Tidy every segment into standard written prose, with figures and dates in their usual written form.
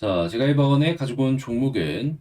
자, 제가 이번에 가지고 온 종목은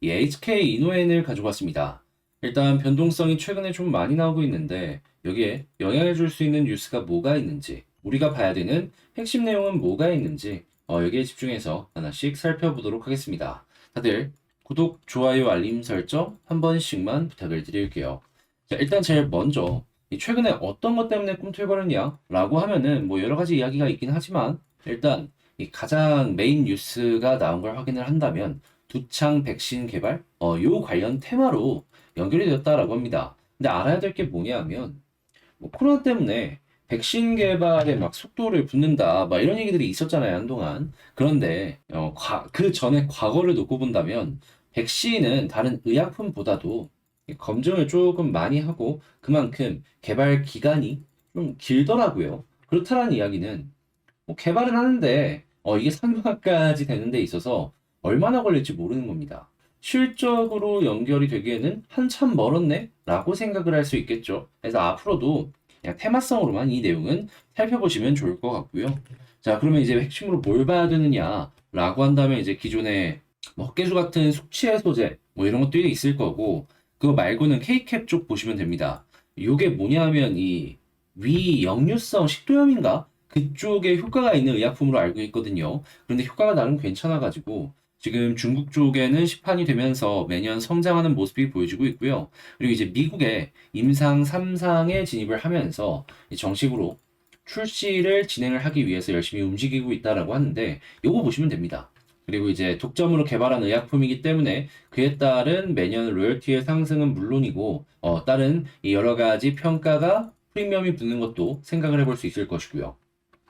이 HK 이노엔을 가지고 왔습니다. 일단 변동성이 최근에 좀 많이 나오고 있는데 여기에 영향을 줄 수 있는 뉴스가 뭐가 있는지, 우리가 봐야 되는 핵심 내용은 뭐가 있는지 여기에 집중해서 하나씩 살펴보도록 하겠습니다. 다들 구독, 좋아요, 알림 설정 한 번씩만 부탁을 드릴게요. 자, 일단 제일 먼저 이 최근에 어떤 것 때문에 꿈틀거렸냐 라고 하면은 뭐 여러 가지 이야기가 있긴 하지만 일단 이 가장 메인 뉴스가 나온 걸 확인을 한다면 두창 백신 개발 요 관련 테마로 연결이 되었다라고 합니다. 근데 알아야 될 게 뭐냐면 뭐 코로나 때문에 백신 개발에 막 속도를 붓는다 막 이런 얘기들이 있었잖아요, 한동안. 그런데 그 전에 과거를 놓고 본다면 백신은 다른 의약품보다도 검증을 조금 많이 하고 그만큼 개발 기간이 좀 길더라고요. 그렇다는 이야기는 뭐 개발은 하는데 이게 상용화까지 되는 데 있어서 얼마나 걸릴지 모르는 겁니다. 실적으로 연결이 되기에는 한참 멀었네? 라고 생각을 할 수 있겠죠. 그래서 앞으로도 그냥 테마성으로만 이 내용은 살펴보시면 좋을 것 같고요. 자, 그러면 이제 핵심으로 뭘 봐야 되느냐? 라고 한다면 이제 기존에 뭐 헛개수 같은 숙취 소재 뭐 이런 것들이 있을 거고 그거 말고는 K캡 쪽 보시면 됩니다. 요게 뭐냐 하면 이 위 역류성 식도염인가? 그쪽에 효과가 있는 의약품으로 알고 있거든요. 그런데 효과가 나름 괜찮아가지고 지금 중국 쪽에는 시판이 되면서 매년 성장하는 모습이 보여지고 있고요. 그리고 이제 미국에 임상 3상에 진입을 하면서 정식으로 출시를 진행을 하기 위해서 열심히 움직이고 있다라고 하는데 요거 보시면 됩니다. 그리고 이제 독점으로 개발한 의약품이기 때문에 그에 따른 매년 로열티의 상승은 물론이고 다른 이 여러 가지 평가가 프리미엄이 붙는 것도 생각을 해볼 수 있을 것이고요.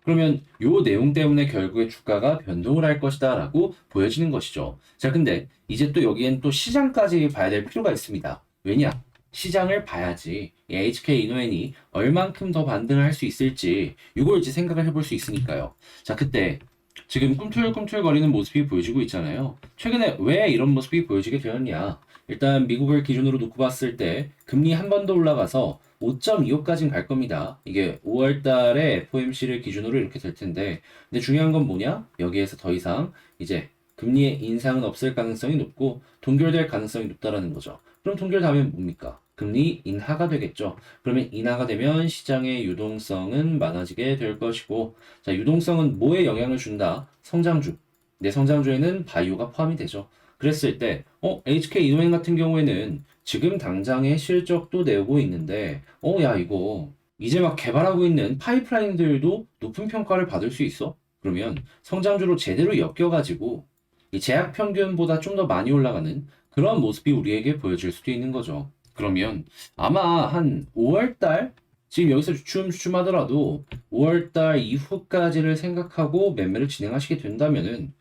그러면 요 내용 때문에 결국에 주가가 변동을 할 것이다 라고 보여지는 것이죠. 자, 근데 이제 또 여기엔 또 시장까지 봐야 될 필요가 있습니다. 왜냐? 시장을 봐야지 이 HK 이노엔이 얼만큼 더 반등을 할 수 있을지 이걸 이제 생각을 해볼 수 있으니까요. 자, 그때 지금 꿈틀꿈틀거리는 모습이 보여지고 있잖아요. 최근에 왜 이런 모습이 보여지게 되었냐? 일단 미국을 기준으로 놓고 봤을 때 금리 한 번 더 올라가서 5.25까지는 갈 겁니다. 이게 5월 달에 FOMC를 기준으로 이렇게 될 텐데, 근데 중요한 건 뭐냐? 여기에서 더 이상 이제 금리의 인상은 없을 가능성이 높고 동결될 가능성이 높다라는 거죠. 그럼 동결되면 뭡니까? 금리 인하가 되겠죠. 그러면 인하가 되면 시장의 유동성은 많아지게 될 것이고, 자, 유동성은 뭐에 영향을 준다? 성장주. 내 성장주에는 바이오가 포함이 되죠. 그랬을 때, HK 이노행 같은 경우에는 지금 당장의 실적도 내고 있는데, 야, 이거, 이제 막 개발하고 있는 파이프라인들도 높은 평가를 받을 수 있어? 그러면 성장주로 제대로 엮여가지고, 이 제약 평균보다 좀 더 많이 올라가는 그런 모습이 우리에게 보여질 수도 있는 거죠. 그러면 아마 한 5월달, 지금 여기서 주춤주춤 하더라도 5월달 이후까지를 생각하고 매매를 진행하시게 된다면은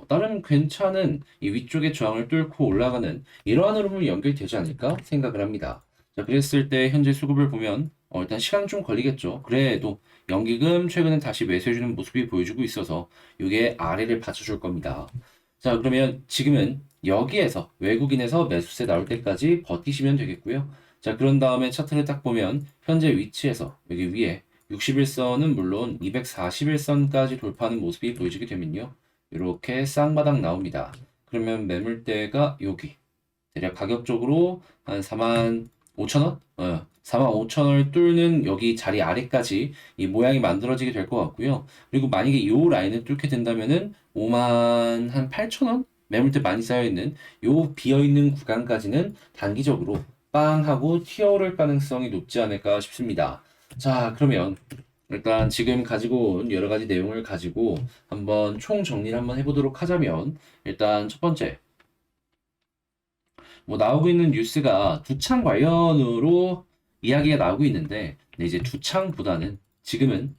다른 괜찮은 이 위쪽의 저항을 뚫고 올라가는 이러한 흐름을 연결되지 않을까 생각을 합니다. 자, 그랬을 때 현재 수급을 보면 일단 시간은 좀 걸리겠죠. 그래도 연기금 최근에 다시 매수해주는 모습이 보여주고 있어서 이게 아래를 받쳐줄 겁니다. 자, 그러면 지금은 여기에서 외국인에서 매수세 나올 때까지 버티시면 되겠고요. 자, 그런 다음에 차트를 딱 보면 현재 위치에서 여기 위에 61선은 물론 241선까지 돌파하는 모습이 보여지게 되면요. 이렇게 쌍바닥 나옵니다. 그러면 매물대가 여기 대략 가격적으로 한 45,000원? 45,000원을 뚫는 여기 자리 아래까지 이 모양이 만들어지게 될 것 같고요. 그리고 만약에 이 라인을 뚫게 된다면은 5만 한 8,000원? 매물대 많이 쌓여있는 요 비어있는 구간까지는 단기적으로 빵 하고 튀어오를 가능성이 높지 않을까 싶습니다. 자, 그러면 일단 지금 가지고 온 여러 가지 내용을 가지고 한번 총 정리를 한번 해보도록 하자면 일단 첫 번째 뭐 나오고 있는 뉴스가 두창 관련으로 이야기가 나오고 있는데 근데 이제 두창보다는 지금은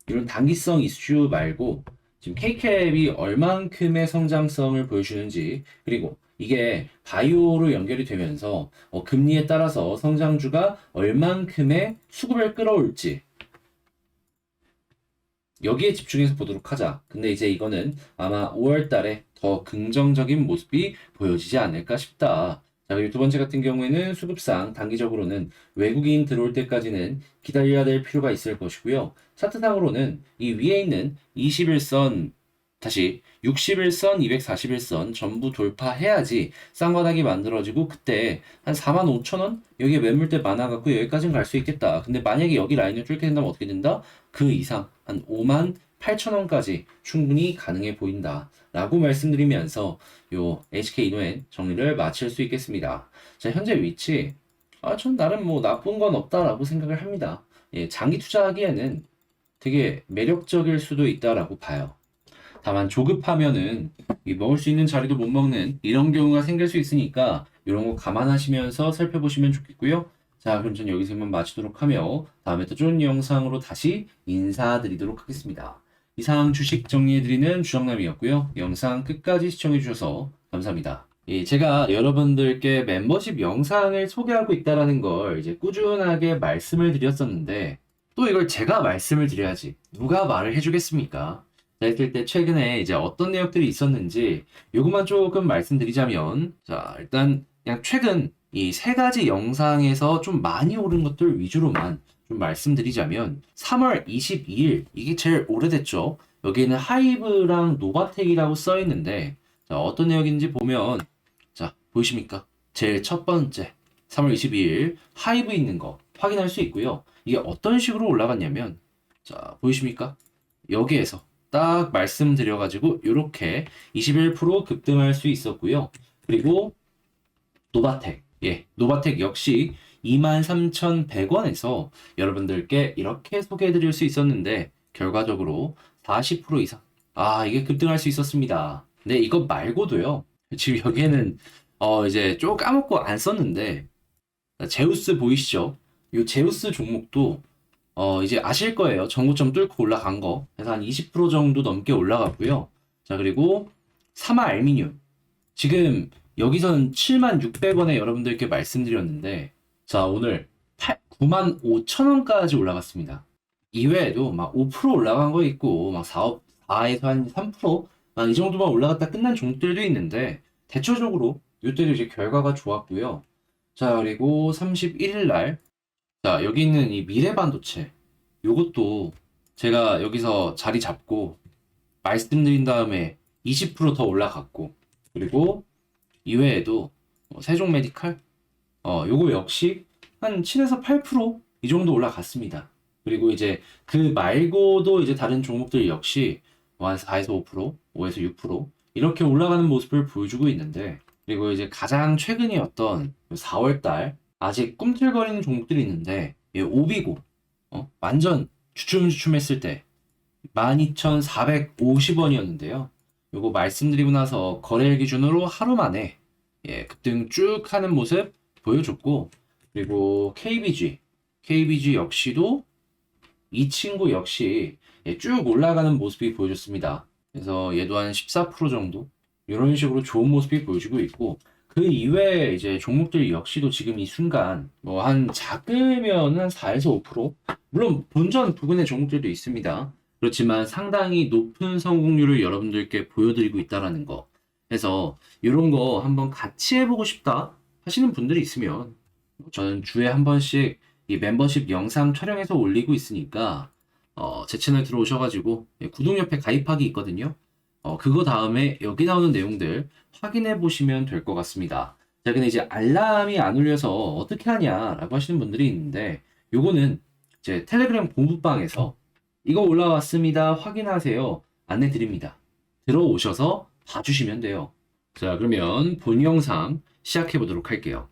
이런 단기성 이슈 말고 지금 K캡이 얼만큼의 성장성을 보여주는지 그리고 이게 바이오로 연결이 되면서 금리에 따라서 성장주가 얼만큼의 수급을 끌어올지 여기에 집중해서 보도록 하자. 근데 이제 이거는 아마 5월 달에 더 긍정적인 모습이 보여지지 않을까 싶다. 자, 그리고 두 번째 같은 경우에는 수급상 단기적으로는 외국인 들어올 때까지는 기다려야 될 필요가 있을 것이고요. 차트상으로는 이 위에 있는 21선 다시 61선, 241선 전부 돌파해야지 쌍바닥이 만들어지고 그때 한 45,000원? 여기에 매물대 많아갖고 여기까지는 갈 수 있겠다. 근데 만약에 여기 라인을 뚫게 된다면 어떻게 된다? 그 이상 한 58,000원까지 충분히 가능해 보인다. 라고 말씀드리면서 요 HK 이노엔 정리를 마칠 수 있겠습니다. 자, 현재 위치. 전 나름 뭐 나쁜 건 없다라고 생각을 합니다. 예, 장기 투자하기에는 되게 매력적일 수도 있다라고 봐요. 다만 조급하면은 이 먹을 수 있는 자리도 못 먹는 이런 경우가 생길 수 있으니까 이런 거 감안하시면서 살펴보시면 좋겠고요. 자, 그럼 전 여기서 이만 마치도록 하며 다음에 또 좋은 영상으로 다시 인사드리도록 하겠습니다. 이상 주식 정리해드리는 주정남이었고요. 영상 끝까지 시청해주셔서 감사합니다. 제가 여러분들께 멤버십 영상을 소개하고 있다는 걸 이제 꾸준하게 말씀을 드렸었는데 또 이걸 제가 말씀을 드려야지 누가 말을 해주겠습니까? 자, 했을 때 최근에 이제 어떤 내역들이 있었는지 요것만 조금 말씀드리자면, 자, 일단 그냥 최근 이 세 가지 영상에서 좀 많이 오른 것들 위주로만 좀 말씀드리자면 3월 22일 이게 제일 오래됐죠. 여기에는 하이브랑 노바텍이라고 써 있는데, 자, 어떤 내역인지 보면, 자, 보이십니까? 제일 첫 번째 3월 22일 하이브 있는 거 확인할 수 있고요. 이게 어떤 식으로 올라갔냐면, 자, 보이십니까? 여기에서 딱 말씀드려가지고 이렇게 21% 급등할 수 있었고요. 그리고 노바텍, 노바텍 역시 23,100원에서 여러분들께 이렇게 소개해드릴 수 있었는데 결과적으로 40% 이상, 이게 급등할 수 있었습니다. 근데 이거 말고도요. 지금 여기에는 이제 좀 까먹고 안 썼는데 제우스 보이시죠? 이 제우스 종목도 이제 아실 거예요. 전고점 뚫고 올라간 거. 그래서 한 20% 정도 넘게 올라갔고요. 자, 그리고 사마 알미늄. 지금 여기서는 76,600원에 여러분들께 말씀드렸는데, 자, 오늘 95,000원까지 올라갔습니다. 이외에도 막 5% 올라간 거 있고, 막 4에서 한 3%? 막 이 정도만 올라갔다 끝난 종목들도 있는데, 대체적으로 이때도 이제 결과가 좋았고요. 자, 그리고 31일 날, 자, 여기 있는 이 미래반도체. 요것도 제가 여기서 자리 잡고 말씀드린 다음에 20%더 올라갔고, 그리고 이외에도 세종 메디칼, 요거 역시 한 7에서 8%이 정도 올라갔습니다. 그리고 이제 그 말고도 이제 다른 종목들 역시 한 4에서 5%, 5에서 6% 이렇게 올라가는 모습을 보여주고 있는데, 그리고 이제 가장 최근이었던 4월달 아직 꿈틀거리는 종목들이 있는데, 오비고, 완전 주춤주춤했을 때 12,450원이었는데요. 요거 말씀드리고 나서 거래일 기준으로 하루 만에 급등 쭉 하는 모습 보여줬고, 그리고 KBG 역시도 이 친구 역시 쭉 올라가는 모습이 보여줬습니다. 그래서 얘도 한 14% 정도 이런 식으로 좋은 모습이 보여주고 있고, 그 이외에 이제 종목들 역시도 지금 이 순간 뭐 한 작으면 한 4에서 5%, 물론 본전 부근의 종목들도 있습니다. 그렇지만 상당히 높은 성공률을 여러분들께 보여드리고 있다라는 거. 그래서 이런 거 한번 같이 해보고 싶다 하시는 분들이 있으면 저는 주에 한 번씩 이 멤버십 영상 촬영해서 올리고 있으니까 제 채널 들어오셔가지고 구독 옆에 가입하기 있거든요. 그거 다음에 여기 나오는 내용들 확인해 보시면 될 것 같습니다. 자, 근데 이제 알람이 안 울려서 어떻게 하냐라고 하시는 분들이 있는데, 요거는 제 텔레그램 공부방에서 이거 올라왔습니다, 확인하세요, 안내 드립니다. 들어오셔서 봐주시면 돼요. 자, 그러면 본 영상 시작해 보도록 할게요.